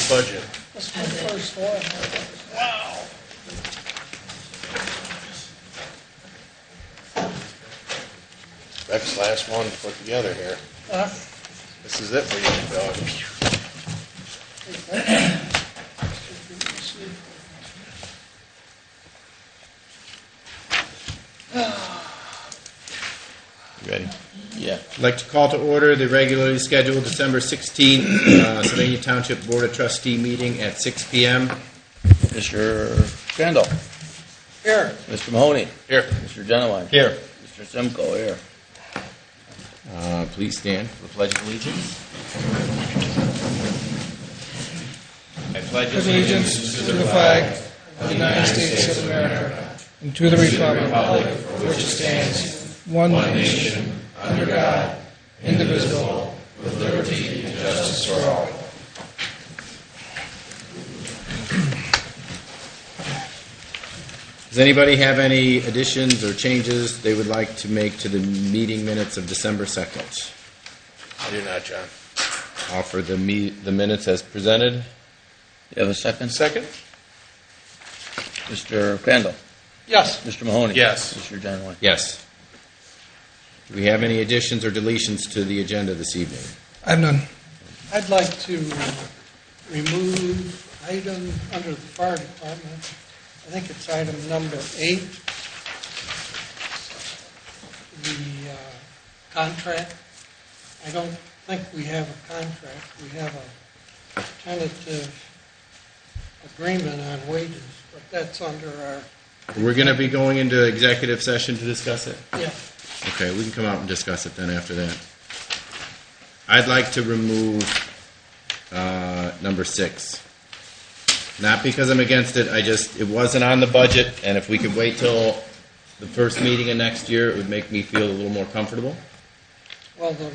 budget. This is my first one. Wow. Beck's last one to put together here. This is it for you, dog. You ready? Yeah. I'd like to call to order the regularly scheduled December 16th Sylvania Township Board of Trustee meeting at 6 p.m. Mr. Crandall. Here. Mr. Mahoney. Here. Mr. Genowine. Here. Mr. Simcoe here. Please stand. For the Pledge of Allegiance. I pledge Allegiance to the flag of the United States of America and to the republic for which it stands, one nation, under God, indivisible, with liberty and justice for all. Does anybody have any additions or changes they would like to make to the meeting minutes of December 2nd? I do not, John. Offer the minutes as presented. You have a second? Second? Mr. Crandall. Yes. Mr. Mahoney. Yes. Mr. Genowine. Yes. Do we have any additions or deletions to the agenda this evening? I have none. I'd like to remove item under the fire department. I think it's item number 8, the contract. I don't think we have a contract. We have a tentative agreement on wages, but that's under our, We're going to be going into executive session to discuss it? yeah. Okay, we can come out and discuss it then after that. I'd like to remove number 6. Not because I'm against it, it wasn't on the budget, and if we could wait till the first meeting of next year, it would make me feel a little more comfortable. Well, the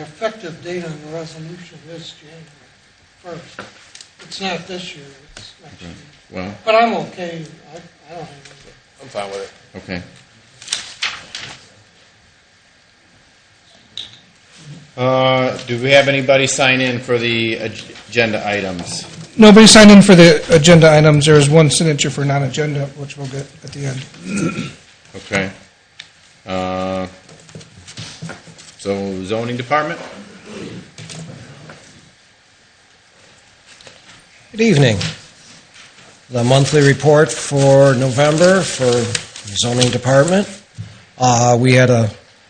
effective date on the resolution is January 1st. It's not this year, it's next year. Well, But I'm okay. I don't have it. I'm fine with it. okay. Do we have anybody sign in for the agenda items? Nobody signed in for the agenda items. There is one signature for non-agenda, which we'll get at the end. Okay. So zoning department? Good evening. The monthly report for November for the zoning department. We had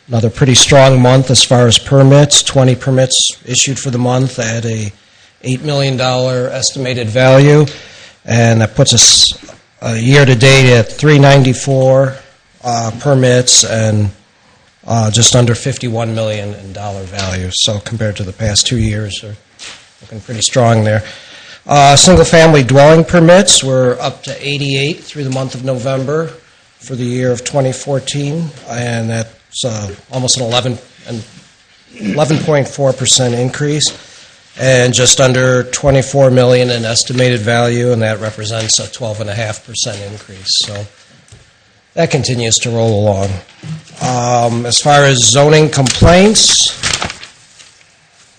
another pretty strong month as far as permits. 20 permits issued for the month at a $8 million estimated value, and that puts us year-to-date at 394 permits and just under $51 million in dollar value. So compared to the past 2 years, we're looking pretty strong there. Single-family dwelling permits were up to 88 through the month of November for the year of 2014, and that's almost an 11.4% increase. And just under $24 million in estimated value, and that represents a 12.5% increase. So that continues to roll along. As far as zoning complaints,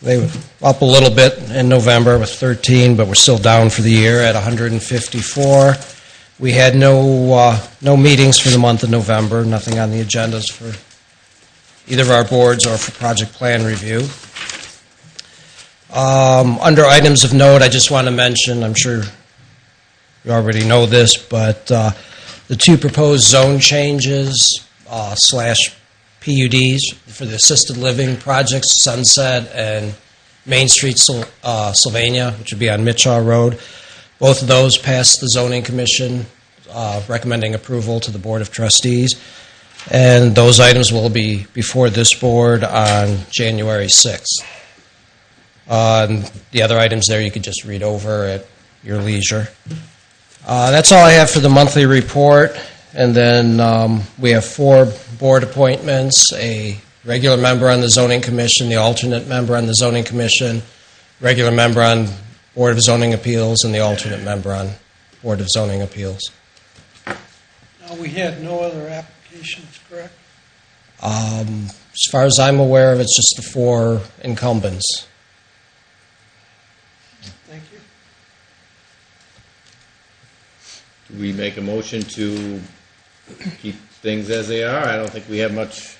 they were up a little bit in November with 13, but we're still down for the year at 154. We had no meetings for the month of November, nothing on the agendas for either of our boards or for project plan review. Under items of note, I just want to mention, I'm sure you already know this, but the 2 proposed zone changes / PUDs for the assisted living projects, Sunset and Main Street, Sylvania, which would be on Mitchaw Road. Both of those passed the Zoning Commission, recommending approval to the Board of Trustees. And those items will be before this board on January 6th. The other items there you could just read over at your leisure. That's all I have for the monthly report. And then we have 4 board appointments, a regular member on the Zoning Commission, the alternate member on the Zoning Commission, regular member on Board of Zoning Appeals, and the alternate member on Board of Zoning Appeals. Now, we had no other applications, correct? As far as I'm aware of, it's just the 4 incumbents. Thank you. we make a motion to keep things as they are? I don't think we have much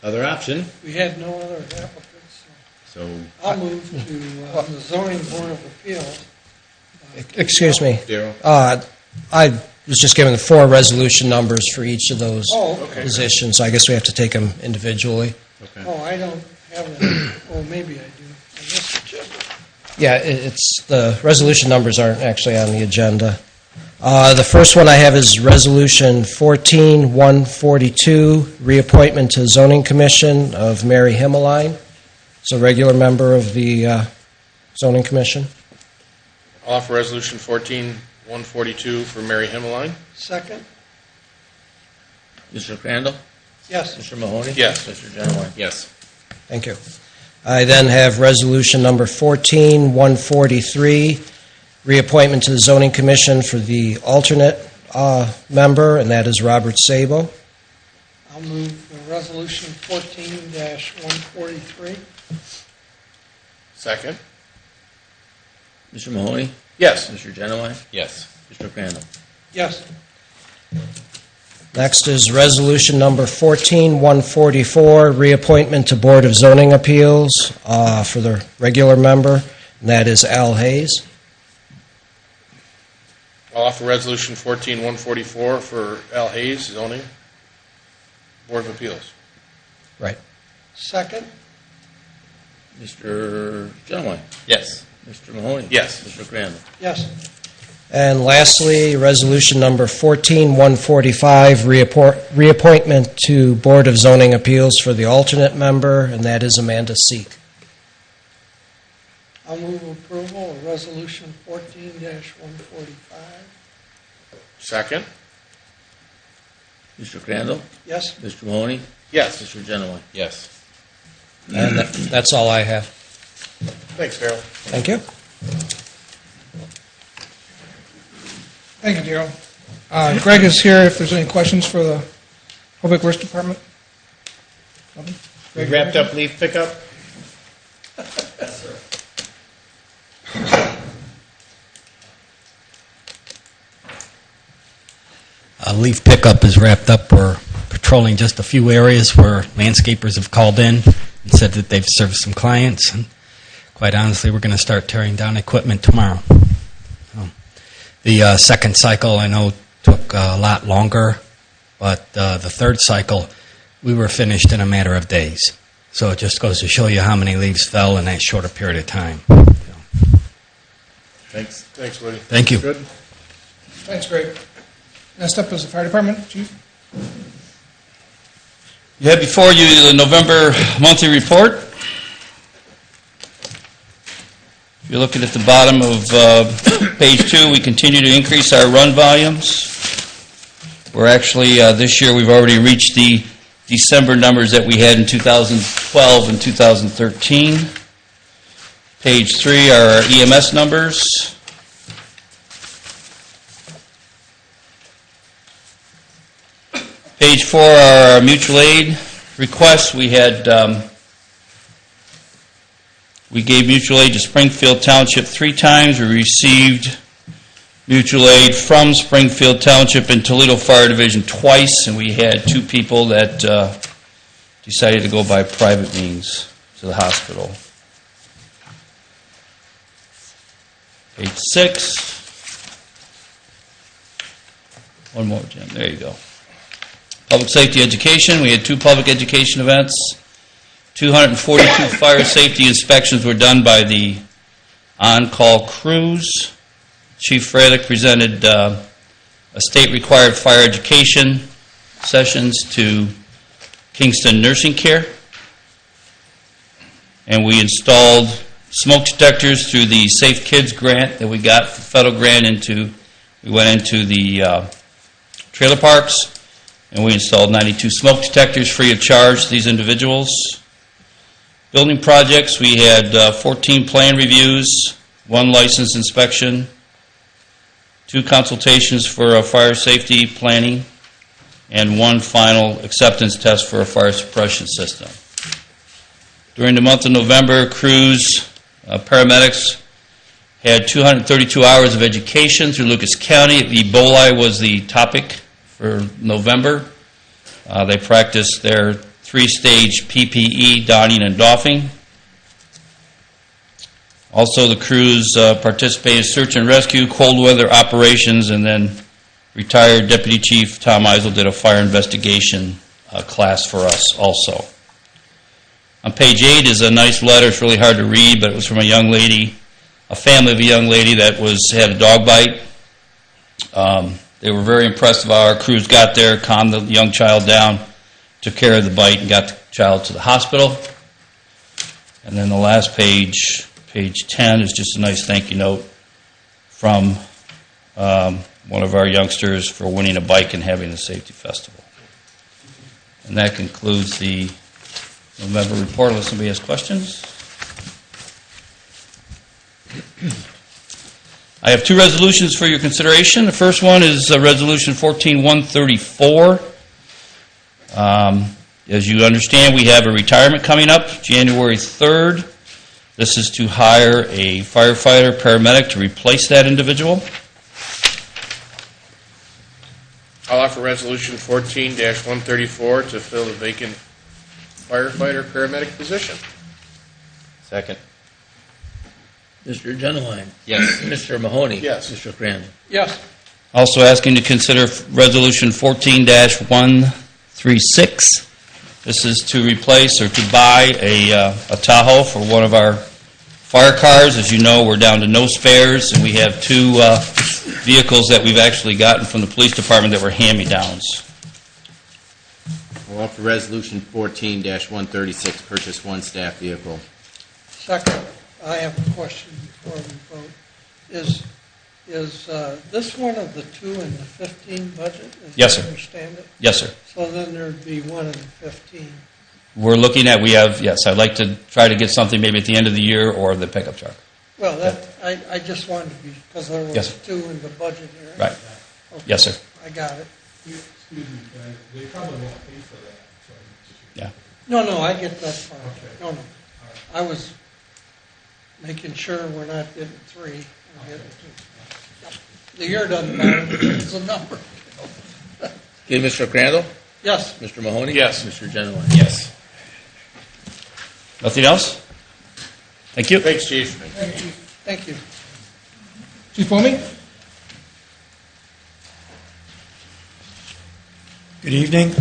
other option, We had no other applicants, so so, I'll move to the zoning board of appeals. Excuse me. Darrell? I was just given the 4 resolution numbers for each of those Oh, Okay. positions. I guess we have to take them individually. Okay. oh, I don't have that. Oh, maybe I do. I missed it, Jim. Yeah, it's, the resolution numbers aren't actually on the agenda. The first one I have is Resolution 14-142, reappointment to Zoning Commission of Mary Himmeline. It's a regular member of the Zoning Commission. I'll offer Resolution 14-142 for Mary Himmeline. Second? Mr. Crandall? Yes. Mr. Mahoney? Yes. Mr. Genowine? Yes. Thank you. I then have Resolution number 14-143, reappointment to the Zoning Commission for the alternate member, and that is Robert Sabo. I'll move Resolution 14-143. Second. Mr. Mahoney? Yes. Mr. Genowine? Yes. Mr. Crandall? Yes. Next is Resolution number 14-144, reappointment to Board of Zoning Appeals for the regular member, and that is Al Hayes. I'll offer Resolution 14-144 for Al Hayes, zoning, Board of Appeals. Right. Second? Mr. Genowine? Yes. Mr. Mahoney? Yes. Mr. Crandall? Yes. And lastly, Resolution number 14-145, reappointment to Board of Zoning Appeals for the alternate member, and that is Amanda Seek. I'll move approval of Resolution 14-145. Second. Mr. Crandall? Yes. Mr. Mahoney? Yes. Mr. Genowine? Yes. And that's all I have. Thanks, Darrell. Thank you. Thank you, Darrell. Greg is here if there's any questions for the Public Works Department. Nothing? We Greg, wrapped up leaf pickup? Leaf pickup is wrapped up. We're patrolling just a few areas where landscapers have called in and said that they've served some clients. And quite honestly, we're going to start tearing down equipment tomorrow. So, the second cycle, I know, took a lot longer, but the third cycle, we were finished in a matter of days. So it just goes to show you how many leaves fell in that shorter period of time. Thanks. Thanks, Woody. Thank you. Good. Thanks, Greg. Next up is the Fire Department, Chief. You have before you the November monthly report. If you're looking at the bottom of page 2, we continue to increase our run volumes. We're actually, this year, we've already reached the December numbers that we had in 2012 and 2013. Page 3 are our EMS numbers. Page 4 are our mutual aid requests. We gave mutual aid to Springfield Township 3 times. We received mutual aid from Springfield Township and Toledo Fire Division twice, and we had 2 people that decided to go by private means to the hospital. Page 6. One more, Jim. There you go. Public safety education, we had 2 public education events. 242 fire safety inspections were done by the on-call crews. Chief Frederick presented a state-required fire education sessions to Kingston Nursing Care. And we installed smoke detectors through the Safe Kids grant that we got, federal grant we went into the trailer parks. And we installed 92 smoke detectors free of charge to these individuals. Building projects, we had 14 plan reviews, 1 license inspection, 2 consultations for a fire safety planning, and 1 final acceptance test for a fire suppression system. During the month of November, crews, paramedics had 232 hours of education through Lucas County. Ebola was the topic for November. They practiced their 3-stage PPE donning and doffing. Also, the crews participated in search and rescue, cold weather operations, and then retired Deputy Chief Tom Eisel did a fire investigation class for us also. On page 8 is a nice letter. It's really hard to read, but it was from a young lady, a family of a young lady that had a dog bite. They were very impressed with how our crews got there, calmed the young child down, took care of the bite, and got the child to the hospital. And then the last page, page 10, is just a nice thank you note from one of our youngsters for winning a bike and having the safety festival. And that concludes the November report, unless somebody has questions. I have 2 resolutions for your consideration. The first one is Resolution 14-134. As you understand, we have a retirement coming up January 3rd. This is to hire a firefighter, paramedic to replace that individual. I'll offer Resolution 14-134 to fill the vacant firefighter paramedic position. Second. Mr. Genowine? Yes. Mr. Mahoney? Yes. Mr. Crandall? Yes. Also asking to consider Resolution 14-136. This is to replace or to buy a Tahoe for one of our fire cars. As you know, we're down to no spares, and we have 2 vehicles that we've actually gotten from the police department that were hand-me-downs. I'll offer Resolution 14-136, purchase 1 staff vehicle. Second, I have a question before we vote. Is this one of the 2 in the 15 budget? Yes, sir. I understand it? Yes, sir. So then there'd be one in the 15. We're looking at, yes, I'd like to try to get something maybe at the end of the year or the pickup truck. Well, I just wanted to be, because there was Yes. 2 in the budget here. Right. Okay. Yes, sir. I got it. Excuse me, they probably won't pay for that. Yeah. No, I get that part. No. I was making sure we're not getting 3. We're getting 2. Yep. The year doesn't matter, it's a number. Okay, Mr. Crandall? Yes. Mr. Mahoney? Yes. Mr. Genowine? Yes. Nothing else? Thank you. Thanks, Chief. Thank you. Chief Fomey? Good evening.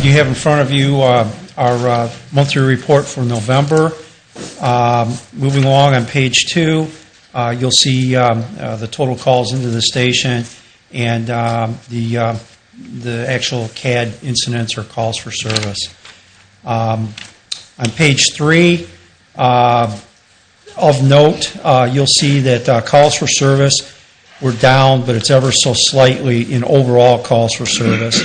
You have in front of you our monthly report for November. Moving along on page 2, you'll see the total calls into the station and the actual CAD incidents or calls for service. On page 3, of note, you'll see that calls for service were down, but it's ever so slightly in overall calls for service.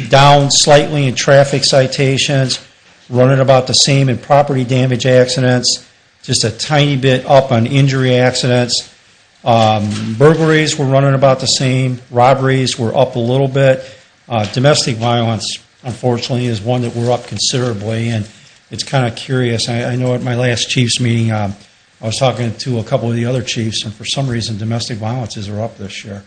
Down slightly in traffic citations, running about the same in property damage accidents, just a tiny bit up on injury accidents. Burglaries were running about the same. Robberies were up a little bit. Domestic violence, unfortunately, is one that we're up considerably, and it's kind of curious. I know at my last chiefs meeting, I was talking to a couple of the other chiefs, and for some reason, domestic violences are up this year.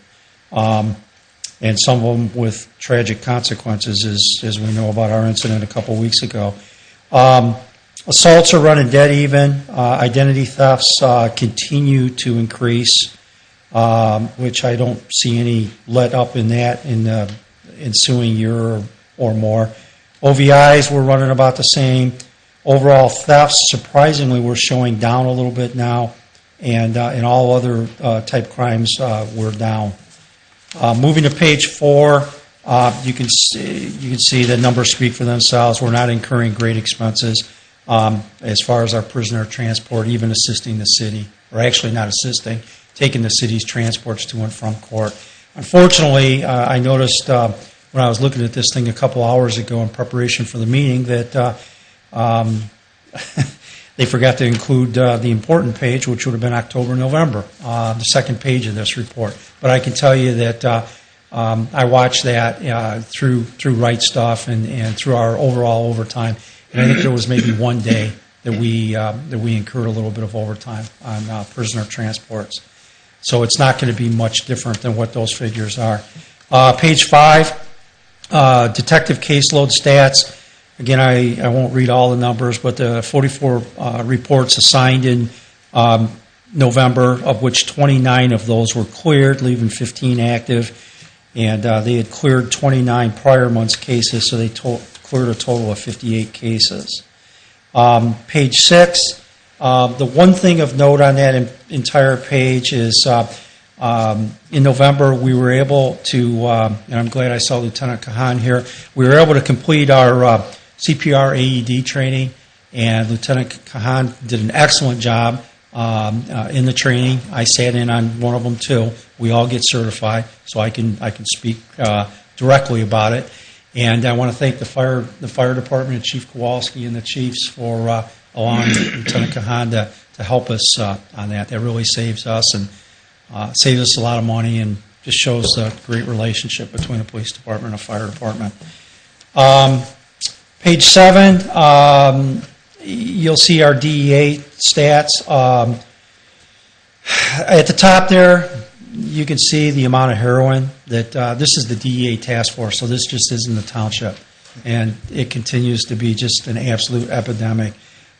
And some of them with tragic consequences, as we know about our incident a couple of weeks ago. Assaults are running dead even. Identity thefts continue to increase, which I don't see any let up in that in the ensuing year or more. OVIs were running about the same. Overall thefts, surprisingly, we're showing down a little bit now, and in all other type crimes, we're down. Moving to page 4, you can see the numbers speak for themselves. We're not incurring great expenses as far as our prisoner transport, even assisting the city, or actually not assisting, taking the city's transports to and from court. Unfortunately, I noticed when I was looking at this thing a couple hours ago in preparation for the meeting that they forgot to include the important page, which would have been October, November, the second page of this report. But I can tell you that I watched that through Right Stuff and through our overall overtime, and I think there was maybe one day that we incurred a little bit of overtime on prisoner transports. So it's not going to be much different than what those figures are. Page 5, detective caseload stats. Again, I won't read all the numbers, but the 44 reports assigned in November, of which 29 of those were cleared, leaving 15 active. And they had cleared 29 prior months' cases, so they cleared a total of 58 cases. Page 6, the one thing of note on that entire page is in November we were able to, and I'm glad I saw Lieutenant Kahan here, we were able to complete our CPR AED training, and Lieutenant Kahan did an excellent job in the training. I sat in on one of them too. We all get certified, so I can speak directly about it. And I want to thank the fire department and Chief Kowalski and the chiefs for allowing Lieutenant Kahan to help us on that. That really saves us and saves us a lot of money and just shows the great relationship between the police department and the fire department. Page 7, you'll see our DEA stats. At the top there, you can see the amount of heroin that this is the DEA task force, so this just isn't the township. And it continues to be just an absolute epidemic.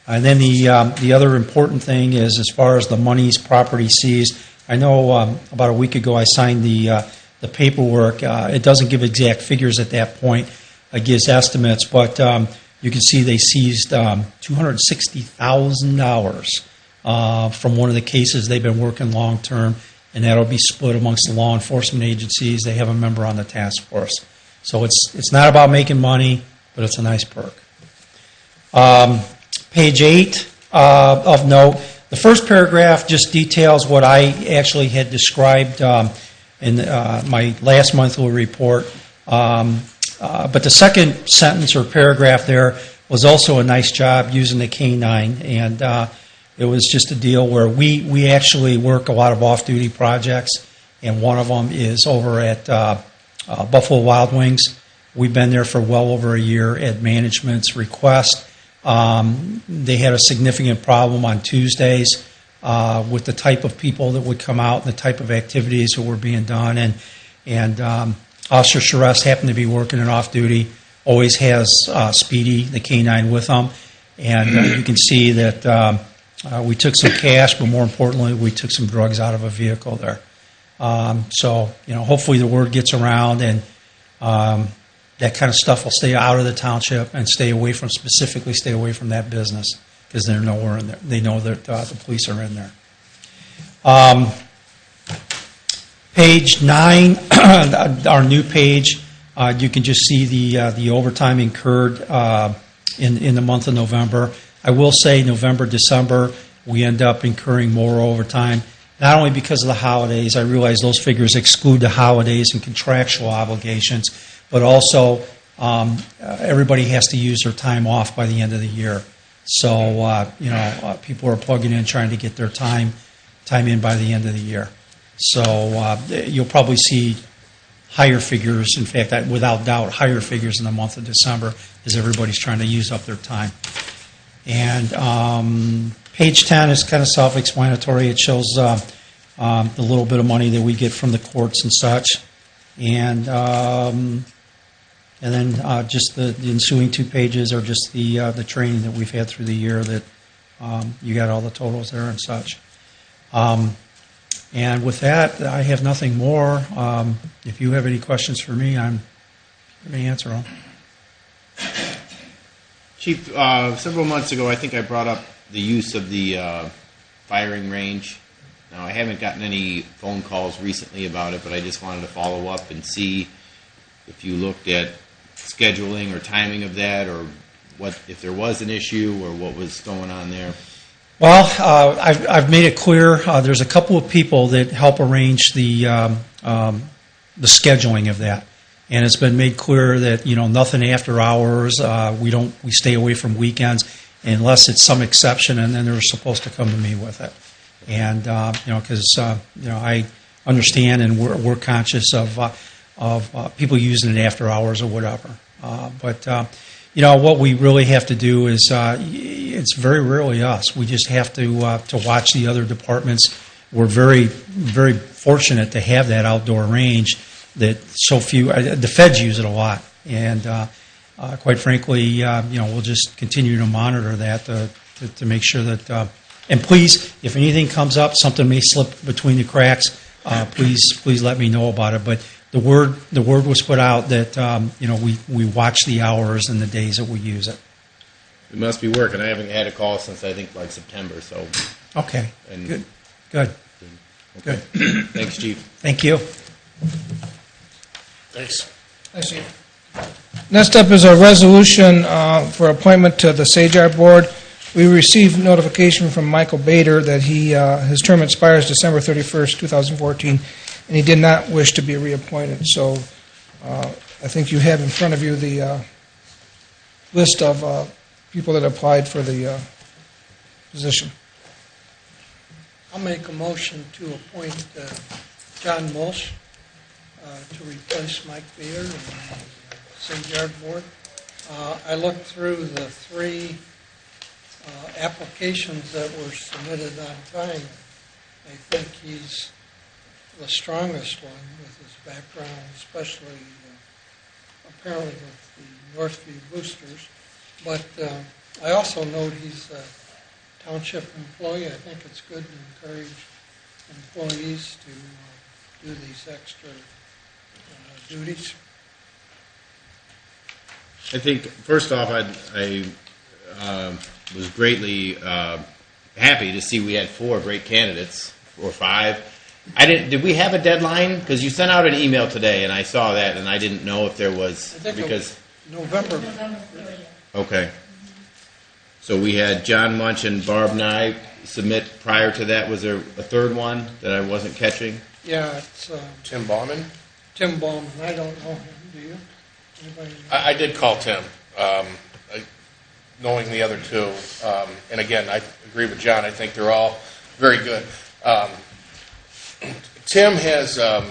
And then the other important thing is, as far as the monies, property seized, I know about a week ago I signed the paperwork. It doesn't give exact figures at that point. It gives estimates, but you can see they seized $260,000 from one of the cases they've been working long term, and that'll be split amongst the law enforcement agencies. They have a member on the task force. So it's not about making money, but it's a nice perk. Page 8 of note, the first paragraph just details what I actually had described in my last monthly report. But the second sentence or paragraph there was also a nice job using the K-9, and it was just a deal where we actually work a lot of off-duty projects, and one of them is over at Buffalo Wild Wings. We've been there for well over a year at management's request. They had a significant problem on Tuesdays with the type of people that would come out and the type of activities that were being done, and Officer Charest happened to be working in off-duty, always has Speedy, the K-9, with him, and you can see that we took some cash, but more importantly, we took some drugs out of a vehicle there. So, hopefully the word gets around, and that kind of stuff will stay out of the township and stay away from that business, because they're nowhere in there. They know that the police are in there. Page 9, our new page, you can just see the overtime incurred in the month of November. I will say November, December, we end up incurring more overtime, not only because of the holidays. I realize those figures exclude the holidays and contractual obligations, but also everybody has to use their time off by the end of the year. So, people are plugging in trying to get their time in by the end of the year. So you'll probably see higher figures, in fact, without doubt, higher figures in the month of December as everybody's trying to use up their time. And page 10 is kind of self-explanatory. It shows the little bit of money that we get from the courts and such. And then just the ensuing 2 pages are just the training that we've had through the year that you got all the totals there and such. And with that, I have nothing more. If you have any questions for me, I'm going to answer them. Chief, several months ago, I think I brought up the use of the firing range. Now, I haven't gotten any phone calls recently about it, but I just wanted to follow up and see if you looked at scheduling or timing of that, or what if there was an issue or what was going on there. Well, I've made it clear. There's a couple of people that help arrange the scheduling of that, and it's been made clear that nothing after hours. We stay away from weekends unless it's some exception, and then they're supposed to come to me with it. And because I understand and we're conscious of people using it after hours or whatever. But What we really have to do is, it's very rarely us. We just have to watch the other departments. We're very, very fortunate to have that outdoor range that so few, the feds use it a lot. And quite frankly, we'll just continue to monitor that to make sure that, and please, if anything comes up, something may slip between the cracks, please let me know about it. But the word was put out that we watch the hours and the days that we use it. We must be working. I haven't had a call since I think like September. So Okay. And- Good. okay. Good. Thanks, Chief. Thank you. Thanks. Thanks, Chief. Next up is a resolution for appointment to the SAGAR Board. We received notification from Michael Bader that his term expires December 31st, 2014, and he did not wish to be reappointed. So I think you have in front of you the list of people that applied for the position. I'll make a motion to appoint John Mulch to replace Mike Bader on the St. Yard Board. I looked through the three applications that were submitted on time. I think he's the strongest one with his background, especially apparently with the Northview Boosters. But I also note he's a township employee. I think it's good to encourage employees to do these extra duties. I think first off, I was greatly happy to see we had 4 great candidates, or 5. Did we have a deadline? Because you sent out an email today, and I saw that, and I didn't know if there was I think because. November. Okay. So we had John Munch and Barb Nye submit prior to that. Was there a third one that I wasn't catching? Yeah, it's Tim Bauman? Tim Bowman. I don't know him. Do you? Anybody know? I did call Tim, knowing the other two. And again, I agree with John. I think they're all very good. Tim has some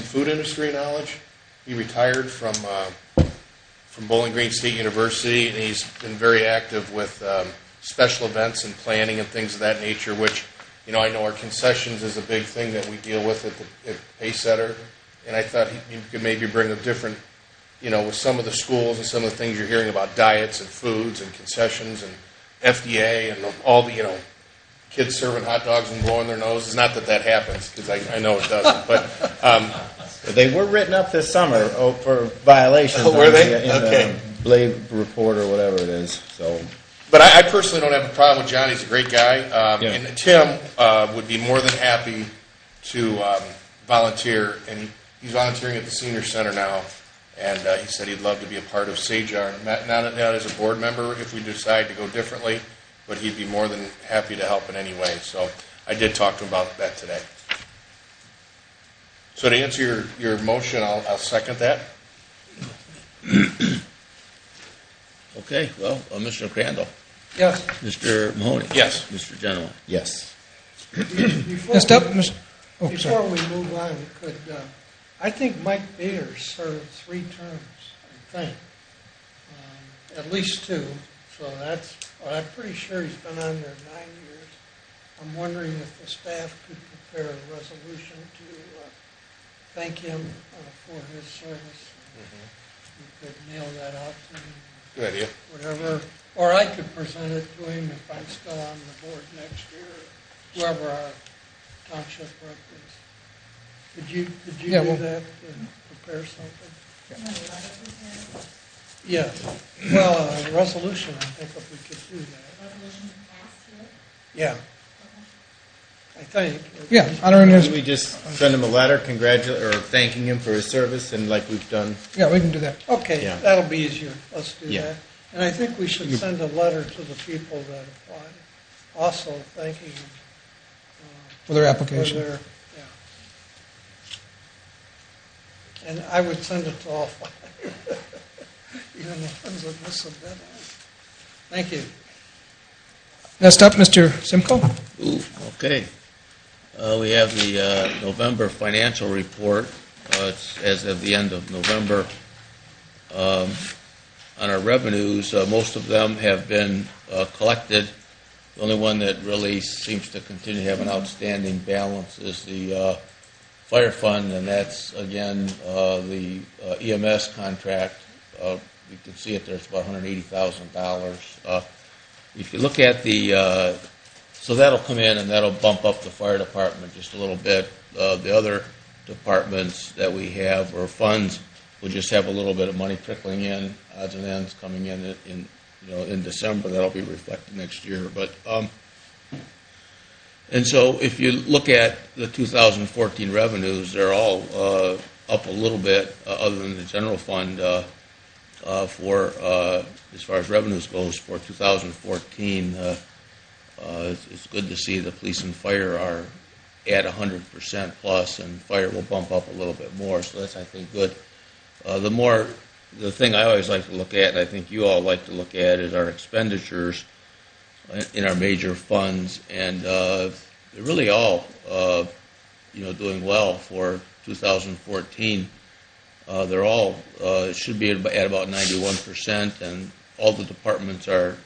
food industry knowledge. He retired from Bowling Green State University, and he's been very active with special events and planning and things of that nature, which, I know our concessions is a big thing that we deal with at Paysetter. And I thought he could maybe bring a different, with some of the schools and some of the things you're hearing about diets and foods and concessions and FDA and all the, kids serving hot dogs and blowing their noses. Not that happens, because I know it doesn't. But They were written up this summer for violations. Oh, were they? In Okay. the Blade report or whatever it is. So. But I personally don't have a problem with John. He's a great guy. Yeah. And Tim would be more than happy to volunteer. And he's volunteering at the senior center now. And he said he'd love to be a part of SAGAR, not as a board member if we decide to go differently, but he'd be more than happy to help in any way. So I did talk to him about that today. So to answer your motion, I'll second that. Okay, well, Mr. Crandall, Yes. Mr. Mahoney. Yes. Mr. Genowine. Yes. Next up, Mr. Oh, Before sorry. we move on, I think Mike Bader served 3 terms, I think. At least 2, so I'm pretty sure he's been on there 9 years. I'm wondering if the staff could prepare a resolution to thank him for his service. You could mail that out to him. Good idea. Whatever, or I could present it to him if I'm still on the board next year, whoever our township rep is. Could you Yeah, do well- that and prepare something? Yes. Well, a resolution, I think if we could do that. Resolution passed here? Yeah. I think. Yeah, honoring his, Should we just send him a letter or thanking him for his service, and like we've done? yeah, we can do that. Okay, Yeah. that'll be easier. Let's do Yeah. that. And I think we should send a letter to the people that applied, also thanking them. For their For application. their, yeah. And I would send it to all 5, even the ones that miss a deadline. Thank you. Next up, Mr. Simcoe. Ooh, okay. We have the November financial report. It's as of the end of November. on our revenues. Most of them have been collected. The only one that really seems to continue to have an outstanding balance is the fire fund, and that's, again, the EMS contract. You can see it there, it's about $180,000. If you look at so that'll come in and that'll bump up the fire department just a little bit. The other departments that we have or funds will just have a little bit of money trickling in, odds and ends coming in December. That'll be reflected next year. But and so if you look at the 2014 revenues, they're all up a little bit, other than the general fund for as far as revenues goes for 2014. It's good to see the police and fire are at 100% plus, and fire will bump up a little bit more. So that's, I think, good. The thing I always like to look at, and I think you all like to look at, is our expenditures in our major funds, and they're really all doing well for 2014. They're all should be at about 91%, and all the departments are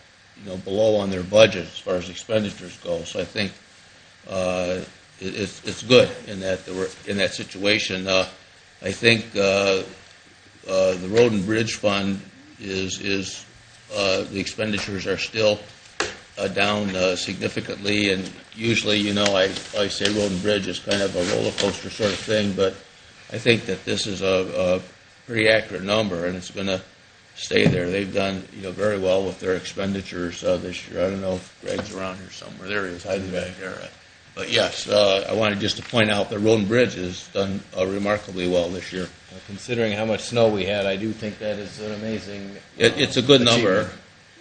below on their budget as far as expenditures go. So I think it's good in that we're in that situation. I think the road and bridge fund is the expenditures are still down significantly, and usually, I say road and bridge is kind of a roller coaster sort of thing, but I think that this is a pretty accurate number, and it's going to stay there. They've done very well with their expenditures this year. I don't know if Greg's around here somewhere. There he is, hiding back there. But yes, I wanted just to point out that road and bridge has done remarkably well this year. Considering how much snow we had, I do think that is an amazing. It's a good number,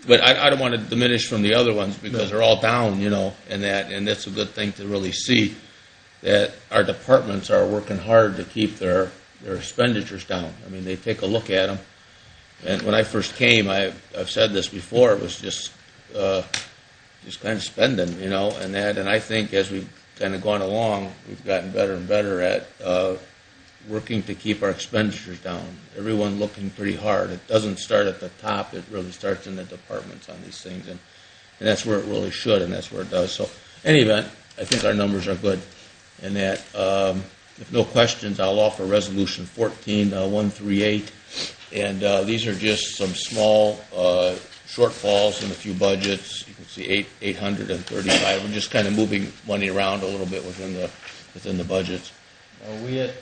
but I don't want to diminish from the other ones because they're all down, and that's a good thing to really see that our departments are working hard to keep their expenditures down. I mean, they take a look at them. And when I first came, I've said this before, it was just kind of spending, and I think as we've kind of gone along, we've gotten better and better at working to keep our expenditures down. Everyone looking pretty hard. It doesn't start at the top. It really starts in the departments on these things, and that's where it really should, and that's where it does. So, in any event, I think our numbers are good, and that if no questions, I'll offer Resolution 14-138. And these are just some small shortfalls in a few budgets. You can see 835. We're just kind of moving money around a little bit within the budgets. Are we at?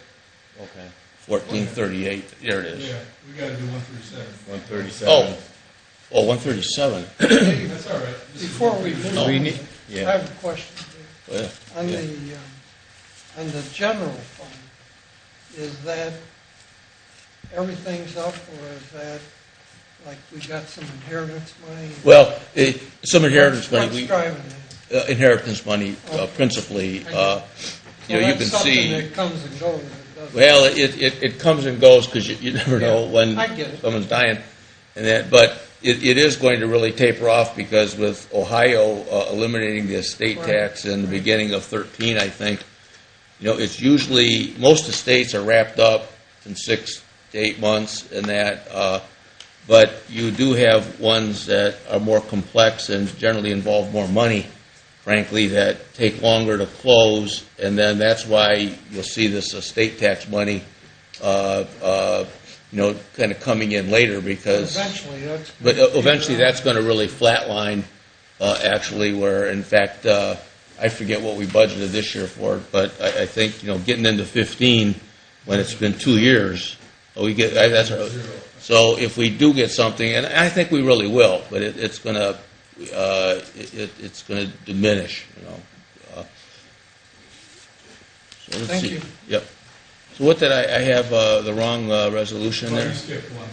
Okay. 1438. There it is. Yeah, we got to do 137. 137. Oh, 137. That's all right. Before we move No. on, We need- I have a question. Oh, yeah. On the general fund, is that everything's up, or is that like we got some inheritance money? Well, some inheritance money. What's driving that? Inheritance money, principally. You can That's something see. that comes and goes. It doesn't. Well, it comes and goes because you never know when I get it. someone's dying, but it is going to really taper off because with Ohio eliminating the estate tax in the beginning of 2013, I think, it's usually most of the states are wrapped up in 6 to 8 months, and that. But you do have ones that are more complex and generally involve more money, frankly, that take longer to close, and then that's why you'll see this estate tax money, kind of coming in later because. Eventually that's going to really flatline, actually. Where in fact, I forget what we budgeted this year for, but I think getting into 15 when it's been 2 years, we get that's. So if we do get something, and I think we really will, but it's going to. It's going to diminish, So let's Thank see. you. Yep. So what did I have the wrong resolution Well, there? you skipped one,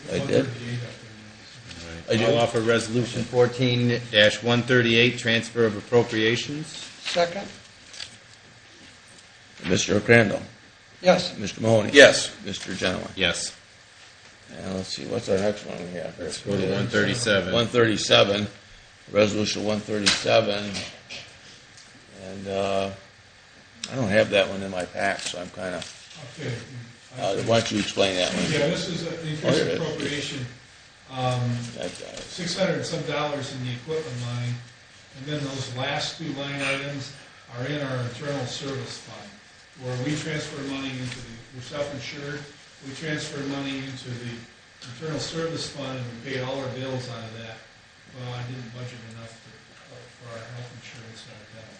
but I did. 138 I do. I'll offer Resolution 14-138, transfer of appropriations. Second? Mr. Crandall. Yes. Mr. Mahoney. Yes. Mr. Genoway. Yes. And let's see, what's our next one we have? Let's go to 137. 137, Resolution 137. And I don't have that one in my pack, so I'm kind of. Okay. Why don't you explain that one? Yeah, this is an Oh, here it increased is. appropriation $600 and some dollars in the equipment line, and then those last two line items are in our internal service fund, where we transfer money into we're self-insured, we transfer money into the internal service fund, and we pay all our bills out of that. Well, I didn't budget enough for our health insurance and our dental.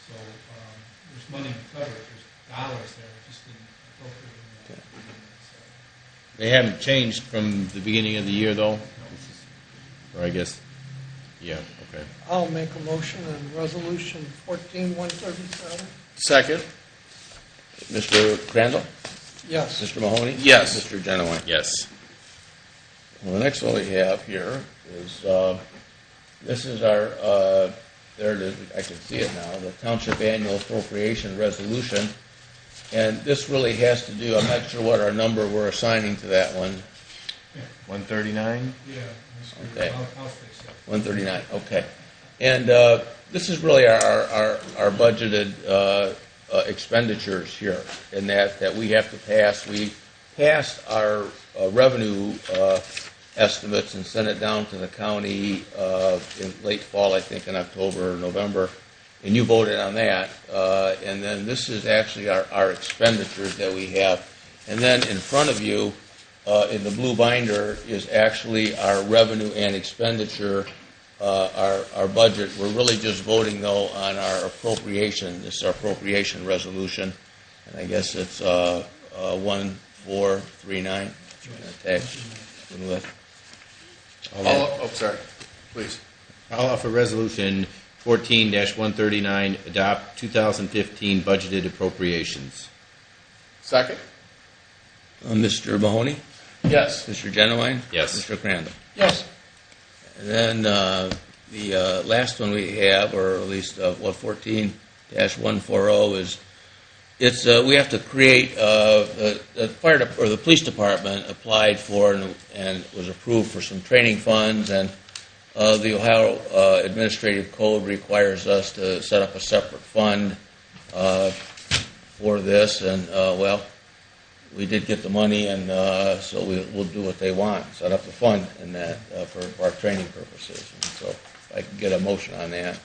So there's money to cover it, there's dollars there, we just didn't appropriate enough. They haven't changed from the beginning of the year, though? Or I guess, yeah, okay. I'll make a motion on resolution 14137. Second. Mr. Crandall? Yes. Mr. Mahoney? Yes. Mr. Genowine? Yes. Well, the next one we have here is, this is our, there it is, I can see it now, the Township Annual Appropriation Resolution. And this really has to do, I'm not sure what our number we're assigning to that one. 139? Yeah, Okay. I'll fix that. 139, okay. And this is really our budgeted expenditures here, in that we have to pass. We passed our revenue estimates and sent it down to the county in late fall, I think, in October or November, and you voted on that. And then this is actually our expenditures that we have. And then in front of you, in the blue binder, is actually our revenue and expenditure, our budget. We're really just voting, though, on our appropriation. This is our appropriation resolution, and I guess it's 1439. Sorry. Please. I'll offer resolution 14-139, adopt 2015 budgeted appropriations. Second. Mr. Mahoney? Yes. Mr. Genowine? Yes. Mr. Crandall? Yes. And then the last one we have, or at least 14-140, is we have to create the fire or the police department applied for and was approved for some training funds, and the Ohio Administrative Code requires us to set up a separate fund for this, and we did get the money, and so we'll do what they want, set up the fund in that for our training purposes. And so if I can get a motion on that.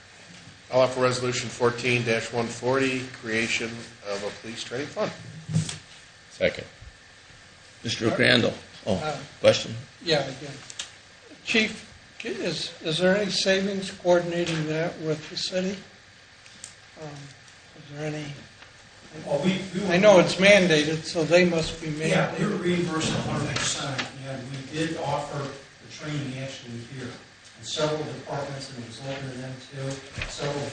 I'll offer resolution 14-140, creation of a police training fund. Second. Mr. Crandall. Question? Yeah, again. Chief, is there any savings coordinating that with the city? Is there any? I know it's mandated, so they must be mandated. Yeah, they were reimbursed 100%, and we did offer the training actually here. And several departments, and it was open to them too. There were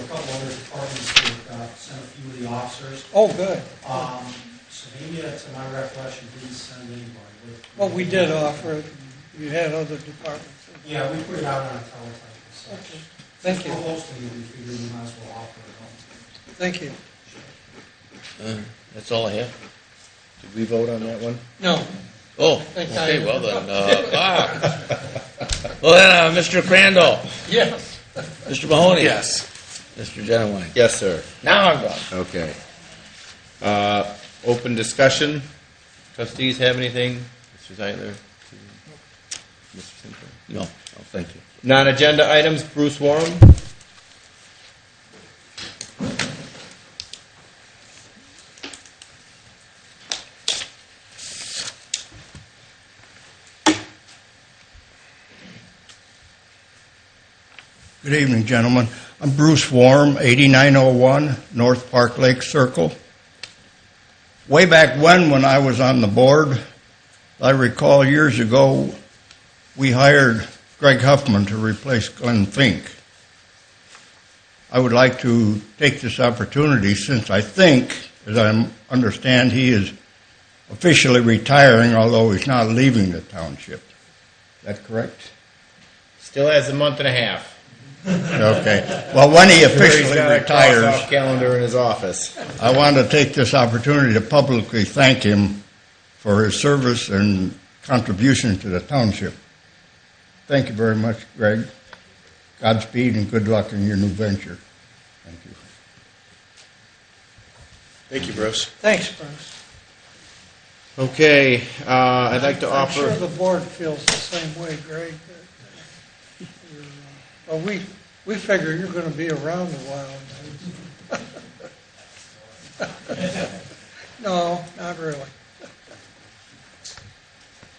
a couple other departments that sent a few of the officers. Oh, good. Savannah, to my recollection, didn't send anybody. Well, we did offer it. You had other departments. Yeah, we put it out on teletype. So Okay. Thank you. We're hosting it, we figured we might as well offer it. Thank you. That's all I have. Did we vote on that one? No. Oh, Thank okay, you. well then. Well then, Mr. Crandall. Yes. Mr. Mahoney. Yes. Mr. Genowine. Yes, sir. Now I'm done. Okay. Open discussion. Trustees have anything? Mr. Zeitler? Mr. Sinclair? No, thank you. Non-agenda items, Bruce Warren. Good evening, gentlemen. I'm Bruce Warm, 8901 North Park Lake Circle. Way back when I was on the board, I recall years ago, we hired Greg Huffman to replace Glenn Fink. I would like to take this opportunity, since I think, as I understand, he is officially retiring, although he's not leaving the township. Is that correct? Still has a month and a half. Okay. Well, when he officially He's got a retires, cross-off calendar in his office. I want to take this opportunity to publicly thank him for his service and contribution to the township. Thank you very much, Greg. Godspeed and good luck in your new venture. Thank you. Thank you, Bruce. Thanks, Bruce. Okay, I'd like to I'm sure offer, the board feels the same way, Greg. that you're, well, we figure you're going to be around a while. No, not really.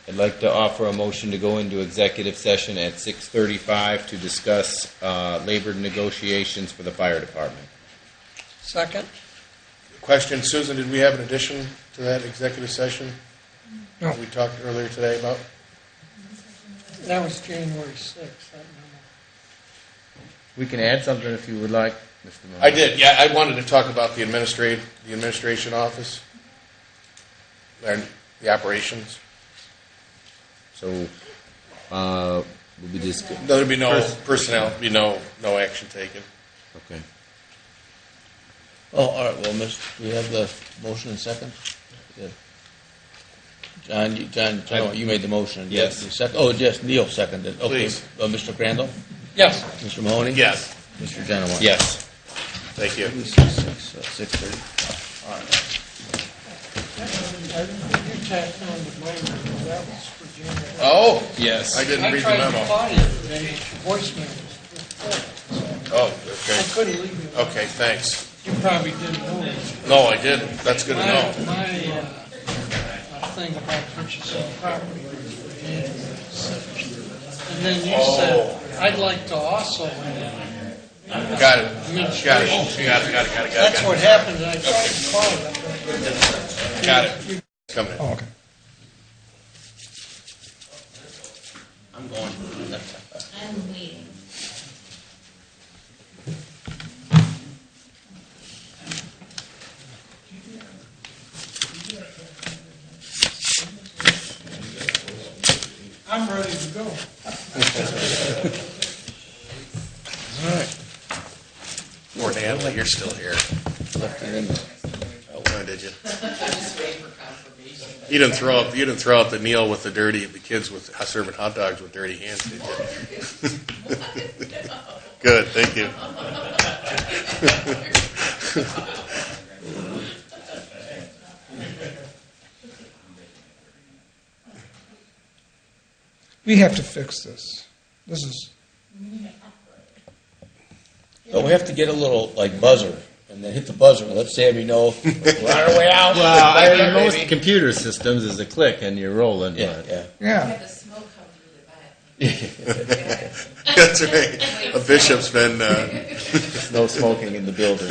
I'd like to offer a motion to go into executive session at 6:35 to discuss labor negotiations for the fire department. Second? Question, Susan, did we have an addition to that executive session? No. We talked earlier today about? That was January 6th. I remember. We can add something if you would like, Mr. Mahoney. I did, yeah, I wanted to talk about the administration office, and the operations. So, we'll be just, There'll be no personnel, be no action taken. okay. Oh, all right, well, we have the motion and second? Good. John, you made the motion. Yes. You second? Oh, yes, Neil seconded. Okay. Please. Mr. Crandall? Yes. Mr. Mahoney? Yes. Mr. Genowine? Yes. Thank you. 6:30. You tacked on the minor, that was for January. Oh, Yes. I didn't read the I tried to memo. call you today, your voicemail was full. Oh, I okay. couldn't leave you. Okay, thanks. You probably didn't know that. No, I didn't. That's good to know. My thing about purchasing property was for January 6th. And then you said, I'd like to also Got it. Got it. That's what happened, and I tried to call you. Got it. Coming in. Oh, okay. I'm going. I'm waiting. I'm ready to go. All right. Poor Natalie, you're still here. Left it in. Oh, did you? You didn't throw out the Neil with the kids with serving hot dogs with dirty hands, did you? Good, thank you. We have to fix this. This is, So we have to get a little, like, buzzer, and then hit the buzzer, and let Sammy know we're on our way out. Well, I mean, most Baby. computer systems is a click and you're rolling. Yeah, but- yeah. yeah. The smoke comes really bad. That's right. A bishop's been, There's no smoking in the building.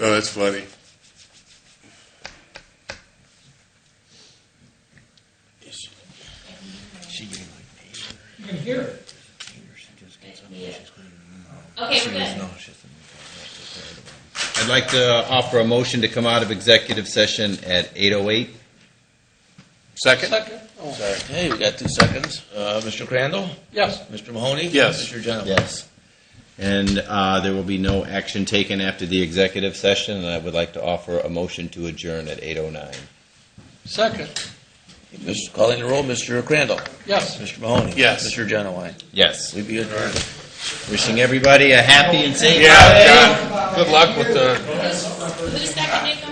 oh, that's funny. You can hear it. Okay, we're good. I'd like to offer a motion to come out of executive session at 8:08. Second? Second? Oh, Sorry. Hey, we got 2 seconds. Mr. Crandall? yes. Mr. Mahoney? Yes. Mr. Genowine? Yes. And there will be no action taken after the executive session, and I would like to offer a motion to adjourn at 8:09. Second? Mr. Calling the roll, Mr. Crandall? Yes. Mr. Mahoney? Yes. Mr. Genowine? Yes. We be adjourned. Wishing everybody a happy and safe Yeah, holiday. John, good luck with the Who seconded